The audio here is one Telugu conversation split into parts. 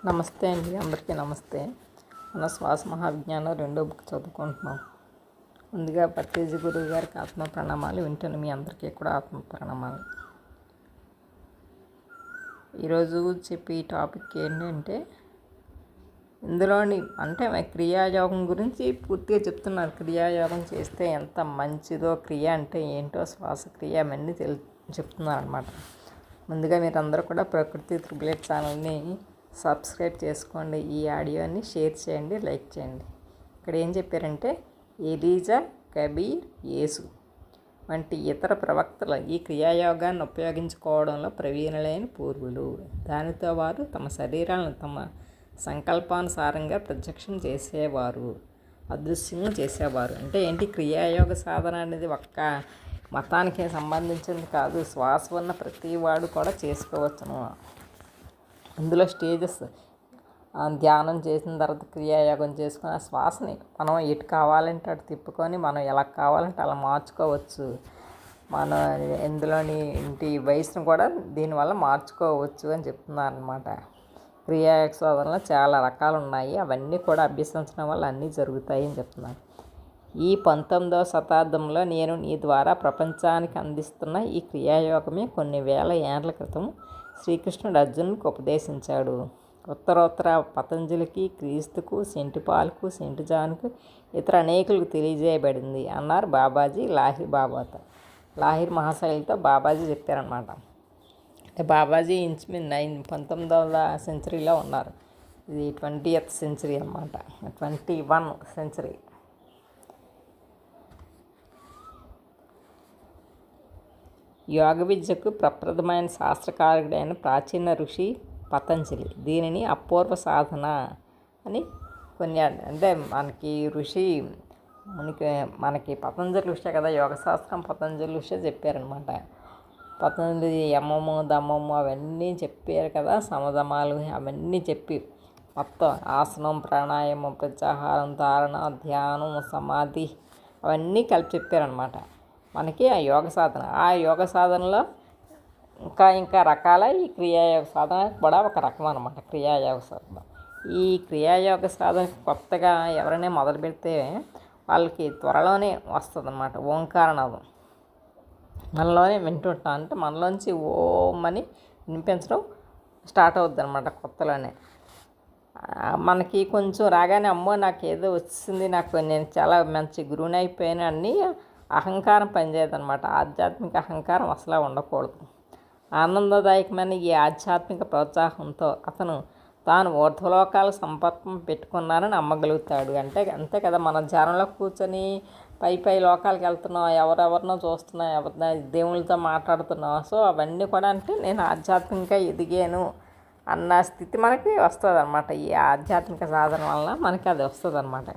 నమస్తే అండి, అందరికీ నమస్తే. మన శ్వాస మహావిజ్ఞానం 2వ బుక్ చదువుకుంటున్నాం. ముందుగా పత్రిజీ గురువు గారికి ఆత్మ ప్రణామాలు. వింటున్న మీ అందరికీ కూడా ఆత్మ ప్రణామాలు. ఈరోజు చెప్పే టాపిక్ ఏంటంటే ఇందులోని క్రియాయోగం గురించి పూర్తిగా చెప్తున్నారు. క్రియాయోగం చేస్తే ఎంత మంచిదో, క్రియ అంటే ఏంటో, శ్వాసక్రియ అవన్నీ చెప్తున్నారు అనమాట. ముందుగా మీరు అందరూ కూడా ప్రకృతి త్రిబులెట్ ఛానల్ని సబ్స్క్రైబ్ చేసుకోండి. ఈ ఆడియోని షేర్ చేయండి, లైక్ చేయండి. ఇక్కడ ఏం చెప్పారంటే, ఎలీజా, కబీర్, యేసు వంటి ఇతర ప్రవక్తలు ఈ క్రియాయోగాన్ని ఉపయోగించుకోవడంలో ప్రవీణులైన పూర్వులు. దానితో వారు తమ శరీరాలను తమ సంకల్పానుసారంగా ప్రత్యక్షం చేసేవారు, అదృశ్యం చేసేవారు. అంటే ఏంటి? క్రియాయోగ సాధన అనేది ఒక్క మతానికి సంబంధించింది కాదు. శ్వాస ఉన్న ప్రతి వాడు కూడా చేసుకోవచ్చును. ఇందులో స్టేజెస్, ధ్యానం చేసిన తర్వాత క్రియాయోగం చేసుకొని ఆ శ్వాసని మనం ఎటు కావాలంటే అటు తిప్పుకొని మనం ఎలా కావాలంటే అలా మార్చుకోవచ్చు. మన ఇందులోని ఇంటి వయసును కూడా దీనివల్ల మార్చుకోవచ్చు అని చెప్తున్నారు అనమాట. క్రియాయోగ సాధనలో చాలా రకాలు ఉన్నాయి. అవన్నీ కూడా అభ్యసించడం వల్ల అన్నీ జరుగుతాయి అని చెప్తున్నారు. ఈ 19వ శతాబ్దంలో నేను నీ ద్వారా ప్రపంచానికి అందిస్తున్న ఈ క్రియాయోగమే కొన్ని వేల ఏళ్ల క్రితం శ్రీకృష్ణుడు అర్జునుడికి ఉపదేశించాడు. ఉత్తరోత్తర పతంజలికి, క్రీస్తుకు, సెంటు పాల్కు, సెంటు జాన్కు, ఇతర అనేకులకు తెలియజేయబడింది అన్నారు బాబాజీ లాహిర్ మహాశైలితో బాబాజీ చెప్పారనమాట. అంటే బాబాజీ ఇంచుమించు 19వ సెంచరీలో ఉన్నారు. ఇది 20th సెంచరీ అన్నమాట, 21 సెంచరీ. యోగ విద్యకు ప్రప్రథమైన శాస్త్రకారుడైన ప్రాచీన ఋషి పతంజలి దీనిని అపూర్వ సాధన అని అంటే మనకి ఋషి మనకి పతంజలి ఋషి కదా, యోగశాస్త్రం పతంజలి ఋషి చెప్పారనమాట. పతంజలి యమము, దమము అవన్నీ చెప్పారు కదా, సమధమాలు అవన్నీ చెప్పి మొత్తం ఆసనం, ప్రాణాయామం, ప్రత్యాహారం, ధారణ, ధ్యానం, సమాధి అవన్నీ కలిపి చెప్పారనమాట మనకి ఆ యోగ సాధన. ఆ యోగ సాధనలో ఇంకా రకాల ఈ క్రియాయోగ సాధన కూడా ఒక రకం అనమాట. క్రియాయోగ సాధన, ఈ క్రియాయోగ సాధన కొత్తగా ఎవరైనా మొదలు పెడితే వాళ్ళకి త్వరలోనే వస్తుంది అనమాట. ఓంకారనాదం మనలోనే వింటుంటాం. అంటే మనలోంచి ఓం అని వినిపించడం స్టార్ట్ అవుద్ది అనమాట కొత్తలోనే. మనకి కొంచెం రాగానే అమ్మో నాకు ఏదో వచ్చింది, నేను చాలా మంచి గురువుని అయిపోయాను అన్నీ అహంకారం పనిచేయదనమాట. ఆధ్యాత్మిక అహంకారం అసలు ఉండకూడదు. ఆనందదాయకమైన ఈ ఆధ్యాత్మిక ప్రోత్సాహంతో అతను తాను ఊర్ధ్వలోకాల సంపర్కం పెట్టుకున్నానని నమ్మగలుగుతాడు. అంతే కదా, మన ధ్యానంలో కూర్చొని పై లోకాలకు వెళ్తున్నాం, ఎవరెవరినో చూస్తున్నాం, దేవుళ్ళతో మాట్లాడుతున్నాం. సో అవన్నీ కూడా నేను ఆధ్యాత్మికంగా ఎదిగాను అన్న స్థితి మనకి వస్తుంది అనమాట. ఈ ఆధ్యాత్మిక సాధన వలన మనకి అది వస్తుంది అనమాట.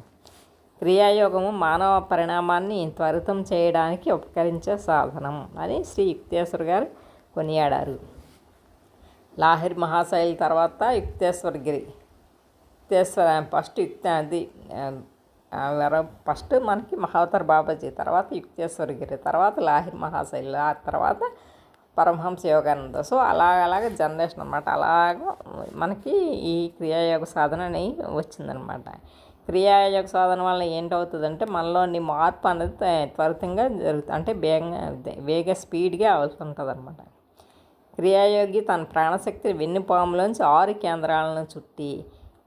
క్రియాయోగము మానవ పరిణామాన్ని త్వరితం చేయడానికి ఉపకరించే సాధనం అని శ్రీ యుక్తేశ్వర్ గారు కొనియాడారు. లాహిర్ మహాశైలి తర్వాత యుక్తేశ్వరగిరి. ఫస్ట్ మనకి మహావతార్ బాబాజీ, తర్వాత యుక్తేశ్వరగిరి, తర్వాత లాహిర్ మహాశైలి, ఆ తర్వాత పరమహంస యోగానంద. సో అలాగ జనరేషన్ అనమాట. అలాగ మనకి ఈ క్రియాయోగ సాధన అని వచ్చిందనమాట. క్రియాయోగ సాధన వల్ల ఏంటవుతుందంటే మనలోని మార్పు అనేది త్వరితంగా జరుగుతుంది. వేగ స్పీడ్గా అవుతుంటుంది అనమాట. క్రియాయోగి తన ప్రాణశక్తి వెన్నుపాములోంచి 6 కేంద్రాలను చుట్టి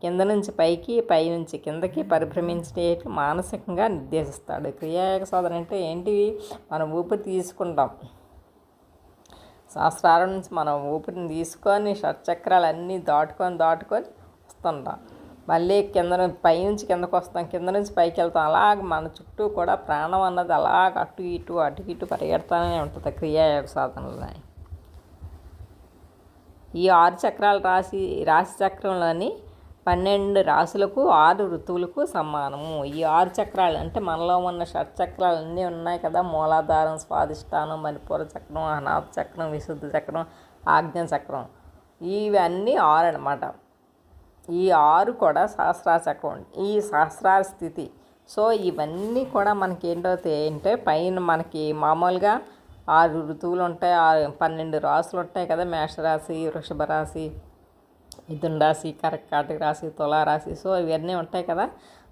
కింద నుంచి పైకి, పై నుంచి కిందకి పరిభ్రమించేట్లు మానసికంగా నిర్దేశిస్తాడు. క్రియాయోగ సాధన అంటే ఏంటివి? మనం ఊపిరి తీసుకుంటాం, సహస్రాల నుంచి మనం ఊపిరిని తీసుకొని షట్చక్రాలన్నీ దాటుకొని వస్తుంటాం. మళ్ళీ పై నుంచి కిందకు వస్తాం, కింద నుంచి పైకి వెళ్తాం. అలాగ మన చుట్టూ కూడా ప్రాణం అన్నది అలాగ అటు ఇటు పరిగెడతానే ఉంటుంది క్రియాయోగ సాధనలో. ఈ 6 చక్రాల రాశి చక్రంలోని 12 రాశులకు 6 ఋతువులకు సమానము. ఈ 6 చక్రాలు అంటే మనలో ఉన్న షట్చక్రాలు అన్నీ ఉన్నాయి కదా, మూలాధారం, స్వాధిష్టానం, మణిపూర చక్రం, అనాథ చక్రం, విశుద్ధ చక్రం, ఆజ్ఞ చక్రం, ఇవన్నీ 6 అనమాట. ఈ 6 కూడా సహస్రార చక్రం, ఈ సహస్రార స్థితి. సో ఇవన్నీ కూడా మనకి ఏంటవుతాయి అంటే, పైన మనకి మామూలుగా 6 ఋతువులు ఉంటాయి, 12 రాశులు ఉంటాయి కదా, మేషరాశి, వృషభ రాశి, మిథున రాశి, కర్కాటక రాశి, తులారాశి, సో ఇవన్నీ ఉంటాయి కదా.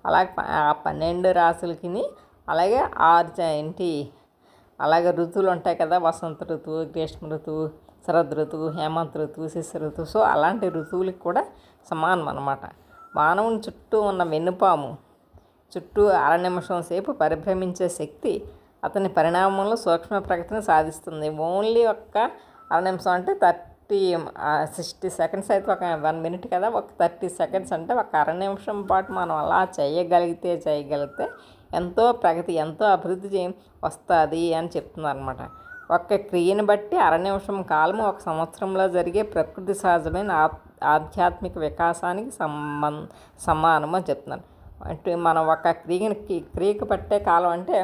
అలాగే ఆ 12 రాశులకి అలాగే ఏంటి అలాగే ఋతువులు ఉంటాయి కదా. వసంత ఋతువు, గ్రీష్మ ఋతువు, శరద్ ఋతువు, హేమంత్ ఋతువు, శిశిర ఋతువు. సో అలాంటి ఋతువులకు కూడా సమానం అన్నమాట. మానవుని చుట్టూ ఉన్న వెన్నుపాము చుట్టూ అర నిమిషం సేపు పరిభ్రమించే శక్తి అతని పరిణామంలో సూక్ష్మ ప్రగతిని సాధిస్తుంది. ఓన్లీ ఒక్క అర నిమిషం అంటే 60 సెకండ్స్ అయితే ఒక 1 మినిట్ కదా. ఒక 30 సెకండ్స్ అంటే ఒక అర నిమిషం పాటు మనం అలా చేయగలిగితే ఎంతో ప్రగతి, ఎంతో అభివృద్ధి వస్తుంది అని చెప్తున్నారు అనమాట. ఒక్క క్రియను బట్టి అర నిమిషం కాలము ఒక సంవత్సరంలో జరిగే ప్రకృతి సహజమైన ఆధ్యాత్మిక వికాసానికి సమానం అని చెప్తున్నారు. అంటే మనం ఒక క్రియకు పట్టే కాలం అంటే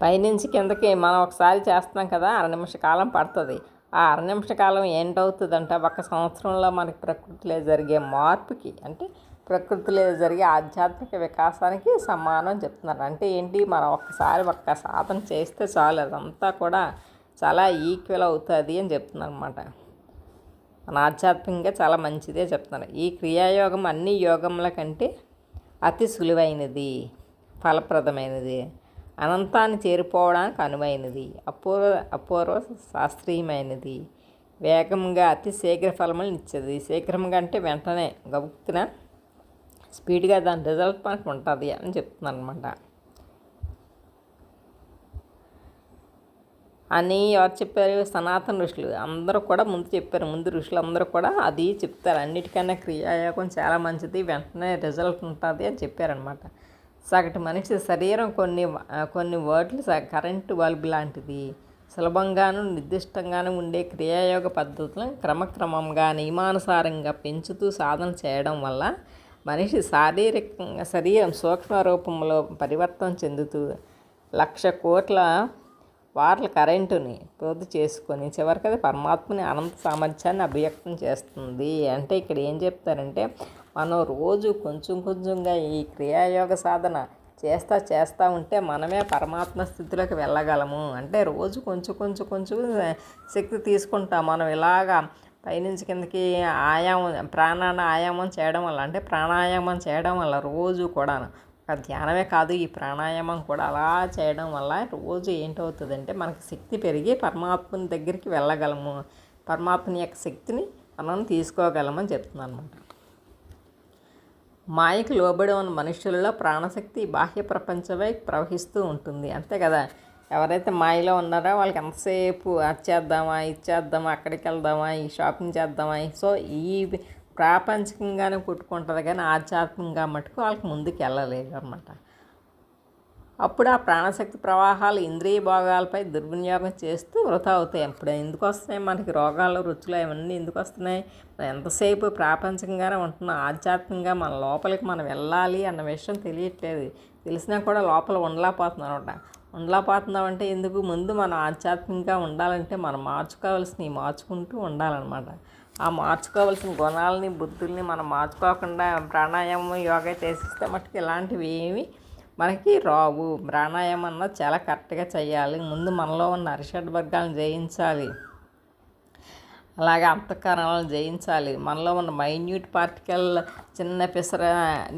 పైనుంచి కిందకి మనం ఒకసారి చేస్తున్నాం కదా, అర నిమిష కాలం పడుతుంది. ఆ అర నిమిష కాలం ఏంటవుతుందంటే ఒక సంవత్సరంలో మనకి ప్రకృతిలో జరిగే మార్పుకి, అంటే ప్రకృతిలో జరిగే ఆధ్యాత్మిక వికాసానికి సమానం చెప్తున్నారు. అంటే ఏంటి, మనం ఒక్క సాధన చేస్తే చాలు, అదంతా కూడా చాలా ఈక్వల్ అవుతుంది అని చెప్తున్నారు అనమాట. మన ఆధ్యాత్మికంగా చాలా మంచిదే చెప్తున్నారు. ఈ క్రియాయోగం అన్ని యోగముల కంటే అతి సులువైనది, ఫలప్రదమైనది, అనంతాన్ని చేరుకోవడానికి అనువైనది, అపూర్వ శాస్త్రీయమైనది, వేగంగా అతి శీఘ్ర ఫలములు ఇచ్చేది. శీఘ్రంగా అంటే వెంటనే గబుక్కున స్పీడ్గా దాని రిజల్ట్ మనకు ఉంటుంది అని చెప్తున్నాను అనమాట. అని ఎవరు చెప్పారు? సనాతన ఋషులు అందరూ కూడా ముందు చెప్పారు. ముందు ఋషులు అందరూ కూడా అది చెప్తారు. అన్నిటికన్నా క్రియాయోగం చాలా మంచిది, వెంటనే రిజల్ట్ ఉంటుంది అని చెప్పారనమాట. సగటు మనిషి శరీరం కొన్ని వాట్లు కరెంటు బల్బు లాంటిది. సులభంగాను నిర్దిష్టంగాను ఉండే క్రియాయోగ పద్ధతులను క్రమక్రమంగా నియమానుసారంగా పెంచుతూ సాధన చేయడం వల్ల మనిషి శరీరం సూక్ష్మ రూపంలో పరివర్తన చెందుతూ 1,00,000 కోట్ల వాట్ల కరెంటుని పొదుపు చేసుకొని చివరికి అది పరమాత్మని అనంత సామర్థ్యాన్ని అభివ్యక్తం చేస్తుంది. అంటే ఇక్కడ ఏం చెప్తారంటే, మనం రోజు కొంచెంగా ఈ క్రియాయోగ సాధన చేస్తూ ఉంటే మనమే పరమాత్మ స్థితిలోకి వెళ్ళగలము. అంటే రోజు కొంచెం శక్తి తీసుకుంటాం మనం. ఇలాగా పైనుంచి కిందకి ఆయామం చేయడం వల్ల, అంటే ప్రాణాయామం చేయడం వల్ల రోజు కూడా ధ్యానమే కాదు, ఈ ప్రాణాయామం కూడా అలా చేయడం వల్ల రోజు ఏంటవుతుందంటే మనకి శక్తి పెరిగి పరమాత్మని దగ్గరికి వెళ్ళగలము, పరమాత్మని యొక్క శక్తిని మనం తీసుకోగలమని చెప్తున్నాను అనమాట. మాయకు లోబడి ఉన్న మనుషులలో ప్రాణశక్తి బాహ్య ప్రపంచమై ప్రవహిస్తూ ఉంటుంది. అంతే కదా, ఎవరైతే మాయలో ఉన్నారో వాళ్ళకి ఎంతసేపు చేద్దామా, ఇచ్చేద్దామా, అక్కడికి వెళ్దామా, ఈ షాపింగ్ చేద్దామా, సో ఈ ప్రాపంచికంగానే కొట్టుకుంటుంది కానీ ఆధ్యాత్మికంగా మటుకు వాళ్ళకి ముందుకు వెళ్ళలేదు అనమాట. అప్పుడు ఆ ప్రాణశక్తి ప్రవాహాలు ఇంద్రియ భోగాలపై దుర్వినియోగం చేస్తూ వృధా అవుతాయి. అప్పుడు ఎందుకు వస్తున్నాయి మనకి రోగాలు, రుచులు, అవన్నీ ఎందుకు వస్తున్నాయి? ఎంతసేపు ప్రాపంచికంగానే ఉంటున్నాం, ఆధ్యాత్మికంగా మన లోపలికి మనం వెళ్ళాలి అన్న విషయం తెలియట్లేదు. తెలిసినా కూడా లోపల ఉండలేకపోతున్నామంటే ఎందుకు? ముందు మనం ఆధ్యాత్మికంగా ఉండాలంటే మనం మార్చుకోవాల్సినవి మార్చుకుంటూ ఉండాలన్నమాట. ఆ మార్చుకోవాల్సిన గుణాలని, బుద్ధుల్ని మనం మార్చుకోకుండా ప్రాణాయామం, యోగా చేసిస్తే మటుకు ఇలాంటివి ఏమి మనకి రావు. ప్రాణాయామం అన్నది చాలా కరెక్ట్గా చేయాలి. ముందు మనలో ఉన్న అరిషడ్ వర్గాలను జయించాలి, అలాగే అంతఃకరణలను జయించాలి. మనలో ఉన్న మైన్యూట్ పార్టికల్ చిన్న పిసర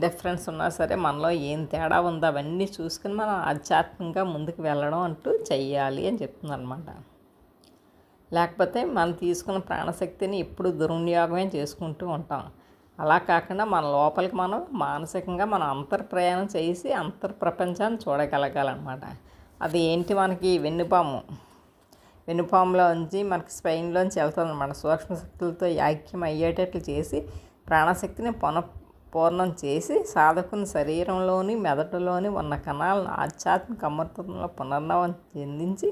డిఫరెన్స్ ఉన్నా సరే మనలో ఏం తేడా ఉందో అవన్నీ చూసుకుని మనం ఆధ్యాత్మికంగా ముందుకు వెళ్ళడం అంటూ చెయ్యాలి అని చెప్తుంది అనమాట. లేకపోతే మనం తీసుకున్న ప్రాణశక్తిని ఎప్పుడు దుర్వినియోగమే చేసుకుంటూ ఉంటాం. అలా కాకుండా మన లోపలికి మనం మానసికంగా మనం అంతర్ప్రయాణం చేసి అంతర్ప్రపంచాన్ని చూడగలగాలన్నమాట. అది ఏంటి, మనకి వెన్నుపాములోంచి మనకి స్పైన్లోంచి వెళ్తుందన్నమాట. సూక్ష్మశక్తులతో ఐక్యం అయ్యేటట్లు చేసి ప్రాణశక్తిని పూర్ణం చేసి సాధకుని శరీరంలోని మెదడులోని ఉన్న కణాలను ఆధ్యాత్మిక అమృతంలో పునర్నవం చెందించి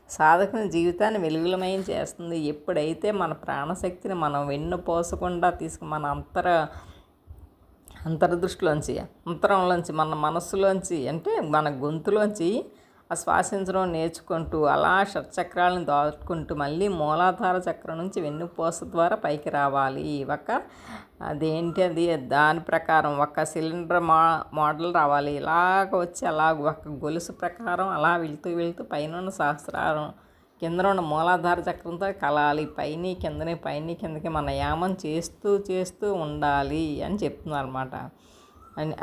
సాధకుని జీవితాన్ని వెలుగులమయం చేస్తుంది. ఎప్పుడైతే మన ప్రాణశక్తిని మనం వెన్నుపోసకుండా మన అంతర్దృష్టిలోంచి, అంతరంలోంచి, మన మనస్సులోంచి, అంటే మన గొంతులోంచి శ్వాసించడం నేర్చుకుంటూ అలా షట్చక్రాలను దాటుకుంటూ మళ్ళీ మూలాధార చక్రం నుంచి వెన్నుపూస ద్వారా పైకి రావాలి. అది దాని ప్రకారం ఒక సిలిండర్ మోడల్ రావాలి. ఇలాగ వచ్చి ఒక గొలుసు ప్రకారం అలా వెళ్తూ పైన సహస్రారం కింద ఉన్న మూలాధార చక్రంతో కలాలి, పైని కిందని పైని కిందకి మన యామం చేస్తూ చేస్తూ ఉండాలి అని చెప్తున్నారు అనమాట.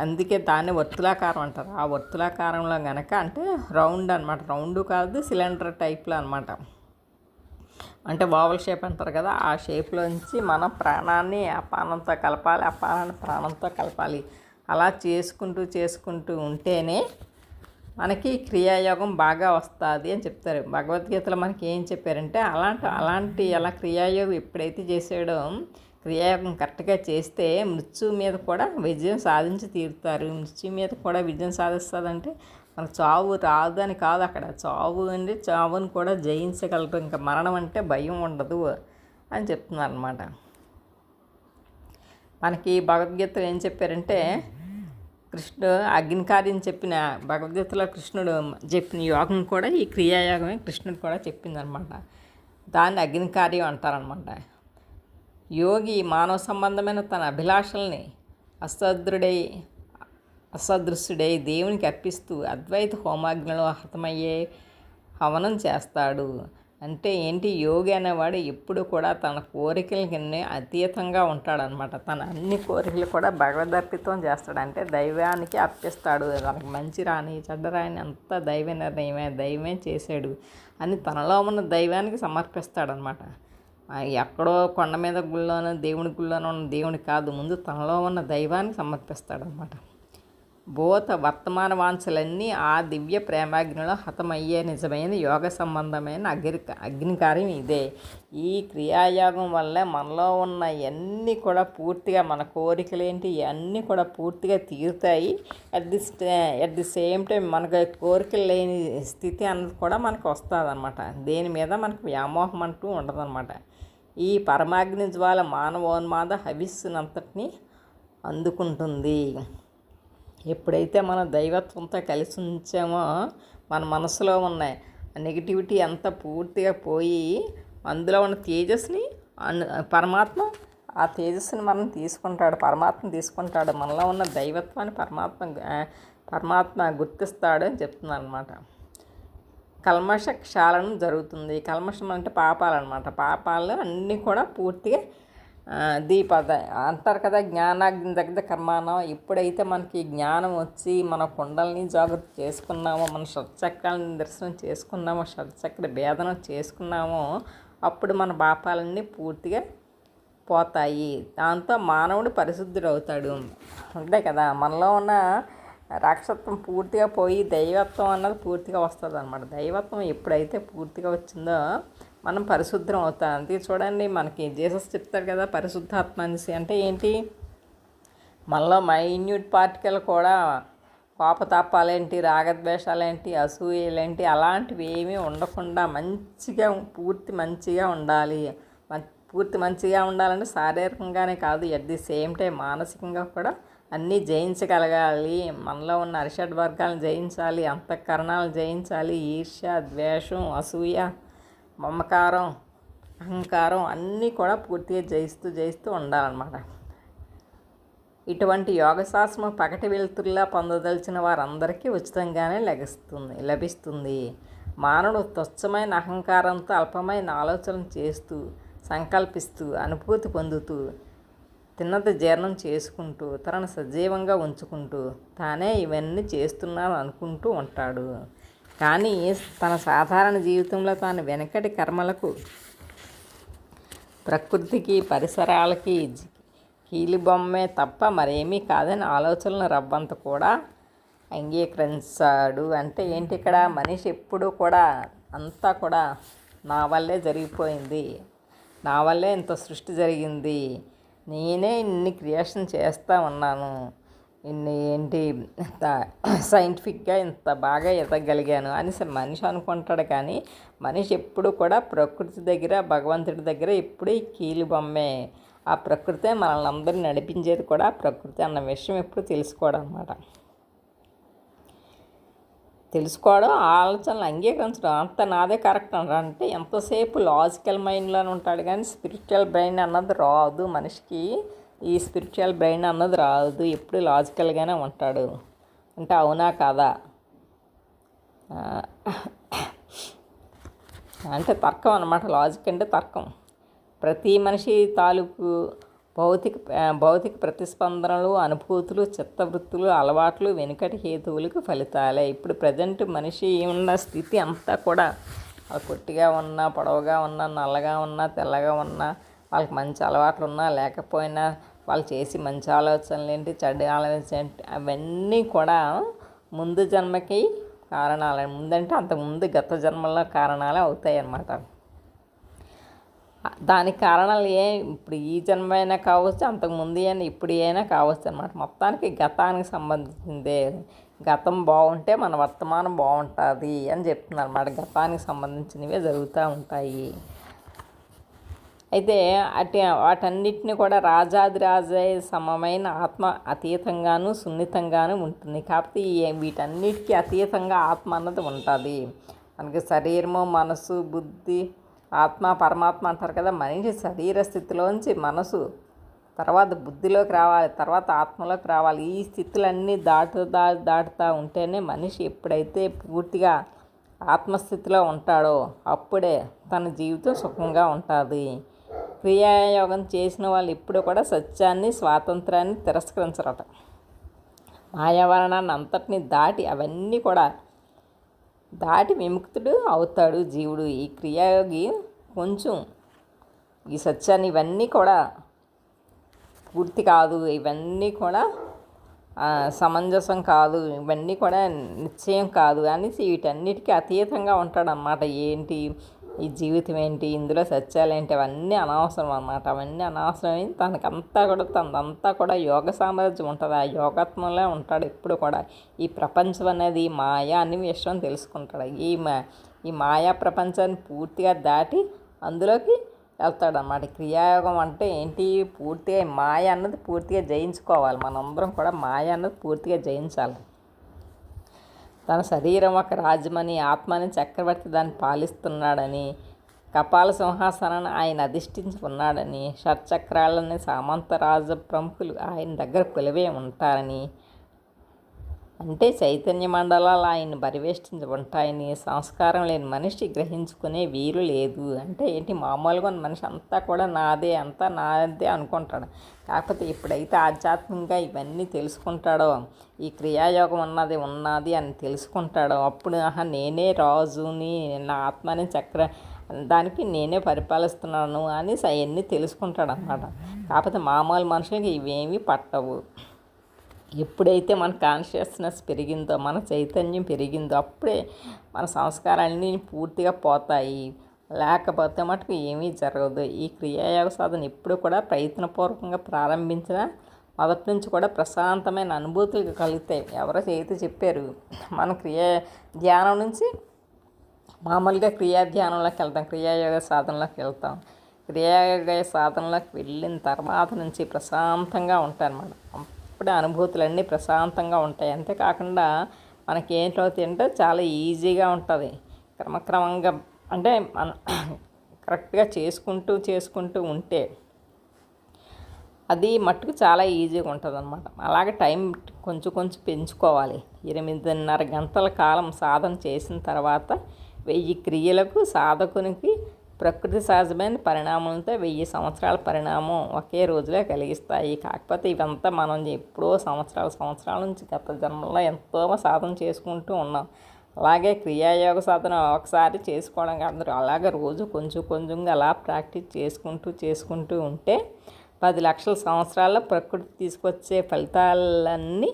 అందుకే దాన్ని వర్తులాకారం అంటారు. ఆ వర్తులాకారంలో గనక అంటే రౌండ్ అనమాట, రౌండ్ కాదు సిలిండర్ టైప్లో అనమాట, అంటే ఓవల్ షేప్ అంటారు కదా, ఆ షేప్లోంచి మన ప్రాణాన్ని అపానంతో కలపాలి, అపానాన్ని ప్రాణంతో కలపాలి. అలా చేసుకుంటూ చేసుకుంటూ ఉంటేనే మనకి క్రియాయోగం బాగా వస్తుంది అని చెప్తారు. భగవద్గీతలో మనకి ఏం చెప్పారంటే అలాంటి అలా క్రియాయోగం ఎప్పుడైతే చేసాడో, క్రియాయోగం కరెక్ట్గా చేస్తే మృత్యు మీద కూడా విజయం సాధించి తీరుతారు. మృత్యు మీద కూడా విజయం సాధిస్తుందంటే మనకు చావు రాదు అని కాదు, అక్కడ చావు అంటే చావుని కూడా జయించగలరు. ఇంకా మరణం అంటే భయం ఉండదు అని చెప్తున్నారు అన్నమాట. మనకి భగవద్గీతలో ఏం చెప్పారంటే, కృష్ణుడు అగ్నికార్యం చెప్పిన భగవద్గీతలో కృష్ణుడు చెప్పిన యోగం కూడా ఈ క్రియాయోగమే కృష్ణుడు కూడా చెప్పిందనమాట. దాన్ని అగ్నికార్యం అంటారనమాట. యోగి మానవ సంబంధమైన తన అభిలాషల్ని అసదృశ్యుడై దేవునికి అర్పిస్తూ అద్వైత హోమాగ్నిలో హతమయ్యే హవనం చేస్తాడు. అంటే ఏంటి, యోగి అనేవాడు ఎప్పుడు కూడా తన కోరికలకి అతీతంగా ఉంటాడనమాట. తన అన్ని కోరికలు కూడా భగవదర్పితం చేస్తాడు, అంటే దైవానికి అర్పిస్తాడు. తనకు మంచి రాని చెడ్డ రాని అంతా దైవ నిర్ణయమే, దైవమే చేశాడు అని తనలో ఉన్న దైవానికి సమర్పిస్తాడనమాట. ఎక్కడో కొండ మీద గుళ్ళోనో దేవుని గుళ్ళోనో ఉన్న దేవుని కాదు, ముందు తనలో ఉన్న దైవానికి సమర్పిస్తాడనమాట. భూత వర్తమాన వాంఛలన్నీ ఆ దివ్య ప్రేమాగ్నిలో హతమయ్యే నిజమైన యోగ సంబంధమైన అగ్నికార్యం ఇదే. ఈ క్రియాయోగం వల్ల మనలో ఉన్న అన్నీ కూడా పూర్తిగా, మన కోరికలేంటి ఇవన్నీ కూడా పూర్తిగా తీరుతాయి. అట్ ది సేమ్ టైం మనకు కోరికలు లేని స్థితి అన్నది కూడా మనకు వస్తుంది అనమాట. దేని మీద మనకు వ్యామోహం అంటూ ఉండదన్నమాట. ఈ పరమాగ్ని జ్వాల మానవోన్మాద హవిస్సునంతటినీ అందుకుంటుంది. ఎప్పుడైతే మన దైవత్వంతో కలిసి ఉంచామో మన మనసులో ఉన్న నెగిటివిటీ అంతా పూర్తిగా పోయి అందులో ఉన్న తేజస్ని పరమాత్మ, ఆ తేజస్సుని మనం తీసుకుంటాడు, పరమాత్మ తీసుకుంటాడు. మనలో ఉన్న దైవత్వాన్ని పరమాత్మ గుర్తిస్తాడు అని చెప్తున్నాను అనమాట. కల్మష క్షాళనం జరుగుతుంది. కల్మషం అంటే పాపాలన్నమాట. పాపాలు అన్నీ కూడా పూర్తిగా అంటారు కదా, జ్ఞానాగ్ని దగ్గర కర్మానం. ఎప్పుడైతే మనకి జ్ఞానం వచ్చి మన కుండల్ని జాగ్రత్త చేసుకున్నామో, మన షట్చక్రాలని దర్శనం చేసుకున్నామో, షట్చక్ర భేదనం చేసుకున్నామో, అప్పుడు మన పాపాలన్నీ పూర్తిగా పోతాయి. దాంతో మానవుడు పరిశుద్ధుడు అవుతాడు. అంతే కదా, మనలో ఉన్న రాక్షసత్వం పూర్తిగా పోయి దైవత్వం అన్నది పూర్తిగా వస్తుంది అనమాట. దైవత్వం ఎప్పుడైతే పూర్తిగా వచ్చిందో మనం పరిశుద్ధం అవుతాం. అందుకే చూడండి, మనకి జీసస్ చెప్తారు కదా, పరిశుద్ధాత్మ అనేసి. అంటే ఏంటి, మనలో మైన్యూట్ పార్టికల్ కూడా కోపతాపాలేంటి, రాగద్వేషాలేంటి, అసూయలేంటి అలాంటివి ఏమీ ఉండకుండా మంచిగా ఉండాలి. పూర్తి మంచిగా ఉండాలంటే శారీరకంగానే కాదు, ఎట్ ది సేమ్ టైం మానసికంగా కూడా అన్నీ జయించగలగాలి. మనలో ఉన్న అరిషడ్ వర్గాలను జయించాలి, అంతఃకరణాలను జయించాలి. ఈర్ష్య, ద్వేషం, అసూయ, మమకారం, అహంకారం అన్నీ కూడా పూర్తిగా జయిస్తూ ఉండాలన్నమాట. ఇటువంటి యోగశాస్త్రం పగటి వెలుతురులా పొందదలిచిన వారందరికీ ఉచితంగానే లభిస్తుంది. మానవుడు తుచ్చమైన అహంకారంతో అల్పమైన ఆలోచనలు చేస్తూ, సంకల్పిస్తూ, అనుభూతి పొందుతూ, తిన్నది జీర్ణం చేసుకుంటూ, తనను సజీవంగా ఉంచుకుంటూ తానే ఇవన్నీ చేస్తున్నాను అనుకుంటూ ఉంటాడు. కానీ తన సాధారణ జీవితంలో తాను వెనకటి కర్మలకు, ప్రకృతికి, పరిసరాలకి కీలుబొమ్మే తప్ప మరేమీ కాదని ఆలోచనలు రవ్వంత కూడా అంగీకరించాడు. అంటే ఏంటి, ఇక్కడ మనిషి ఎప్పుడూ కూడా అంతా కూడా నా వల్లే జరిగిపోయింది, నా వల్లే ఇంత సృష్టి జరిగింది, నేనే ఇన్ని క్రియేషన్ చేస్తూ ఉన్నాను, ఏంటి సైంటిఫిక్గా ఇంత బాగా ఎదగలిగాను అని మనిషి అనుకుంటాడు. కానీ మనిషి ఎప్పుడు కూడా ప్రకృతి దగ్గర, భగవంతుడి దగ్గర ఎప్పుడు కీలుబొమ్మే. ఆ ప్రకృతే మనల్ని అందరినీ నడిపించేది కూడా ప్రకృతి అన్న విషయం ఎప్పుడు తెలుసుకోవడం అన్నమాట. తెలుసుకోవడం, ఆలోచనలు అంగీకరించడం, అంత నాదే కరెక్ట్ అంటే ఎంతసేపు లాజికల్ మైండ్లోనే ఉంటాడు. కానీ స్పిరిచువల్ బ్రెయిన్ అన్నది రాదు మనిషికి. ఈ స్పిరిచువల్ బ్రెయిన్ అన్నది రాదు, ఎప్పుడు లాజికల్గానే ఉంటాడు. అంటే అవునా కాదా? అంటే తర్కం అన్నమాట. లాజిక్ అంటే తర్కం. ప్రతి మనిషి తాలూకు భౌతిక ప్రతిస్పందనలు, అనుభూతులు, చిత్తవృత్తులు, అలవాట్లు వెనుకటి హేతువులకు ఫలితాలే. ఇప్పుడు ప్రజెంట్ మనిషి ఉన్న స్థితి అంతా కూడా పొట్టిగా ఉన్నా, పొడవుగా ఉన్నా, నల్లగా ఉన్నా, తెల్లగా ఉన్నా, వాళ్ళకి మంచి అలవాట్లు ఉన్నా లేకపోయినా, వాళ్ళు చేసి మంచి ఆలోచనలు ఏంటి, చెడ్డ ఆలోచన ఏంటి, అవన్నీ కూడా ముందు జన్మకి కారణాలే. ముందంటే అంతకుముందు గత జన్మల కారణాలే అవుతాయి అన్నమాట. దానికి కారణాలు ఇప్పుడు ఈ జన్మ అయినా కావచ్చు, అంతకుముందు అయినా ఇప్పుడు అయినా కావచ్చు అన్నమాట. మొత్తానికి గతానికి సంబంధించిందే. గతం బాగుంటే మన వర్తమానం బాగుంటుంది అని చెప్తున్నారు అన్నమాట. గతానికి సంబంధించినవే జరుగుతూ ఉంటాయి. అయితే వాటన్నిటిని కూడా రాజాదిరాజే సమమైన ఆత్మ అతీతంగాను సున్నితంగాను ఉంటుంది. కాకపోతే వీటన్నిటికీ అతీతంగా ఆత్మ అన్నది ఉంటుంది. మనకి శరీరము, మనసు, బుద్ధి, ఆత్మ, పరమాత్మ అంటారు కదా. మనిషి శరీర స్థితిలోంచి మనసు, తర్వాత బుద్ధిలోకి రావాలి, తర్వాత ఆత్మలోకి రావాలి. ఈ స్థితులన్నీ దాటుతూ ఉంటేనే మనిషి ఎప్పుడైతే పూర్తిగా ఆత్మస్థితిలో ఉంటాడో అప్పుడే తన జీవితం సుఖంగా ఉంటుంది. క్రియాయోగం చేసిన వాళ్ళు ఎప్పుడు కూడా సత్యాన్ని, స్వాతంత్రాన్ని తిరస్కరించరట. మాయావరణాన్ని అంతటిని దాటి అవన్నీ కూడా దాటి విముక్తుడు అవుతాడు జీవుడు. ఈ క్రియాయోగి కొంచెం ఈ సత్యాన్ని ఇవన్నీ కూడా పూర్తి కాదు, ఇవన్నీ కూడా సమంజసం కాదు, ఇవన్నీ కూడా నిశ్చయం కాదు అనేసి వీటన్నిటికీ అతీతంగా ఉంటాడనమాట. ఏంటి ఈ జీవితం ఏంటి, ఇందులో సత్యాలు ఏంటి, అవన్నీ అనవసరం అన్నమాట. అవన్నీ అనవసరమైన తనదంతా కూడా యోగ సామ్రాజ్యం ఉంటుంది. ఆ యోగాత్మంలో ఉంటాడు ఎప్పుడు కూడా. ఈ ప్రపంచం అనేది మాయా అనే విషయం తెలుసుకుంటాడు. ఈ మాయా ప్రపంచాన్ని పూర్తిగా దాటి అందులోకి వెళ్తాడన్నమాట. క్రియాయోగం అంటే ఏంటి, పూర్తిగా మాయ అన్నది పూర్తిగా జయించుకోవాలి. మనందరం కూడా మాయ అన్నది పూర్తిగా జయించాలి. తన శరీరం ఒక రాజ్యమని, ఆత్మని చక్రవర్తి దాన్ని పాలిస్తున్నాడని, కపాల సింహాసనాన్ని ఆయన అధిష్ఠించి ఉన్నాడని, షట్చక్రాలని సామంతరాజ ప్రముఖులు ఆయన దగ్గర కొలువే ఉంటారని, అంటే చైతన్య మండలాలు ఆయన్ని పరివేష్టించి ఉంటాయని, సంస్కారం లేని మనిషి గ్రహించుకునే వీలు లేదు. అంటే ఏంటి, మామూలుగా ఉన్న మనిషి అంతా కూడా నాదే, అంతా నాదే అనుకుంటాడు. కాకపోతే ఎప్పుడైతే ఆధ్యాత్మికంగా ఇవన్నీ తెలుసుకుంటాడో, ఈ క్రియాయోగం ఉన్నది అని తెలుసుకుంటాడో, అప్పుడు నేనే రాజుని, నా ఆత్మని దానికి నేనే పరిపాలిస్తున్నాను అని అవన్నీ తెలుసుకుంటాడు అన్నమాట. కాకపోతే మామూలు మనుషులకి ఇవేమీ పట్టవు. ఎప్పుడైతే మన కాన్షియస్నెస్ పెరిగిందో, మన చైతన్యం పెరిగిందో అప్పుడే మన సంస్కారాలన్నీ పూర్తిగా పోతాయి. లేకపోతే మటుకు ఏమీ జరగదు. ఈ క్రియాయోగ సాధన ఎప్పుడు కూడా ప్రయత్నపూర్వకంగా ప్రారంభించిన మొదటి నుంచి కూడా ప్రశాంతమైన అనుభూతులు కలుగుతాయి. ఎవరో అయితే చెప్పారు, మనం ధ్యానం నుంచి మామూలుగా ధ్యానంలోకి వెళ్తాం, క్రియాయోగ సాధనలోకి వెళ్తాం. క్రియాయోగ సాధనలోకి వెళ్ళిన తర్వాత నుంచి ప్రశాంతంగా ఉంటాయి అన్నమాట. అప్పుడే అనుభూతులన్నీ ప్రశాంతంగా ఉంటాయి. అంతేకాకుండా మనకి ఏంటవుతాయంటే చాలా ఈజీగా ఉంటుంది. క్రమక్రమంగా అంటే మనం కరెక్ట్గా చేసుకుంటూ ఉంటే అది మట్టుకు చాలా ఈజీగా ఉంటుంది అన్నమాట. అలాగే టైం కొంచెం పెంచుకోవాలి. 8.5 గంటల కాలం సాధన చేసిన తర్వాత 1000 క్రియలకు సాధకునికి ప్రకృతి సహజమైన పరిణామంతో 1000 సంవత్సరాల పరిణామం ఒకే రోజులో కలిగిస్తాయి. కాకపోతే ఇవంతా మనం ఎప్పుడో సంవత్సరాల నుంచి గత జన్మలో ఎంతో సాధన చేసుకుంటూ ఉన్నాం. అలాగే క్రియాయోగ సాధన ఒకసారి చేసుకోవడం కాదు, అలాగే రోజు కొంచెంగా అలా ప్రాక్టీస్ చేసుకుంటూ ఉంటే 10 లక్షల సంవత్సరాల్లో ప్రకృతి తీసుకొచ్చే ఫలితాలన్నీ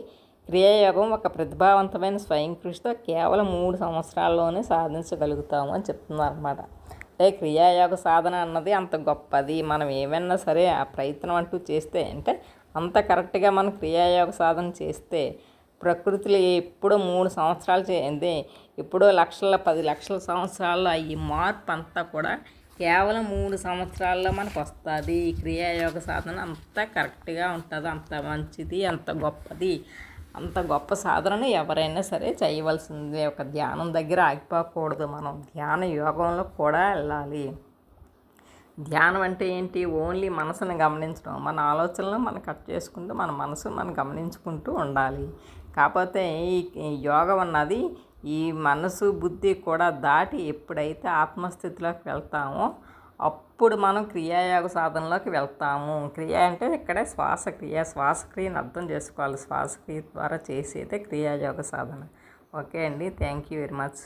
క్రియాయోగం ఒక ప్రతిభావంతమైన స్వయం కృషితో కేవలం 3 సంవత్సరాల్లోనే సాధించగలుగుతాము అని చెప్తున్నారు అన్నమాట. అంటే క్రియాయోగ సాధన అన్నది అంత గొప్పది. మనం ఏమైనా సరే ఆ ప్రయత్నం అంటూ చేస్తే, అంటే అంత కరెక్ట్గా మనం క్రియాయోగ సాధన చేస్తే ప్రకృతిలో ఎప్పుడో 3 సంవత్సరాలు ఎప్పుడో 10 లక్షల సంవత్సరాల్లో ఈ మార్పు అంతా కూడా కేవలం 3 సంవత్సరాల్లో మనకు వస్తుంది. ఈ క్రియాయోగ సాధన అంత కరెక్ట్గా ఉంటుంది, అంత మంచిది, అంత గొప్పది. అంత గొప్ప సాధనను ఎవరైనా సరే చేయవలసిందే. ఒక ధ్యానం దగ్గర ఆగిపోకూడదు, మనం ధ్యాన యోగంలో కూడా వెళ్ళాలి. ధ్యానం అంటే ఏంటి, ఓన్లీ మనసుని గమనించడం, మన ఆలోచనలు మనం కట్ చేసుకుంటూ మన మనసు మనం గమనించుకుంటూ ఉండాలి. కాకపోతే ఈ యోగం అన్నది ఈ మనసు బుద్ధి కూడా దాటి ఎప్పుడైతే ఆత్మస్థితిలోకి వెళ్తామో అప్పుడు మనం క్రియాయోగ సాధనలోకి వెళ్తాము. క్రియ అంటే ఇక్కడే శ్వాసక్రియని అర్థం చేసుకోవాలి. శ్వాసక్రియ ద్వారా చేసేదే క్రియాయోగ సాధన. ఓకే అండి, థ్యాంక్ యూ వెరీ మచ్.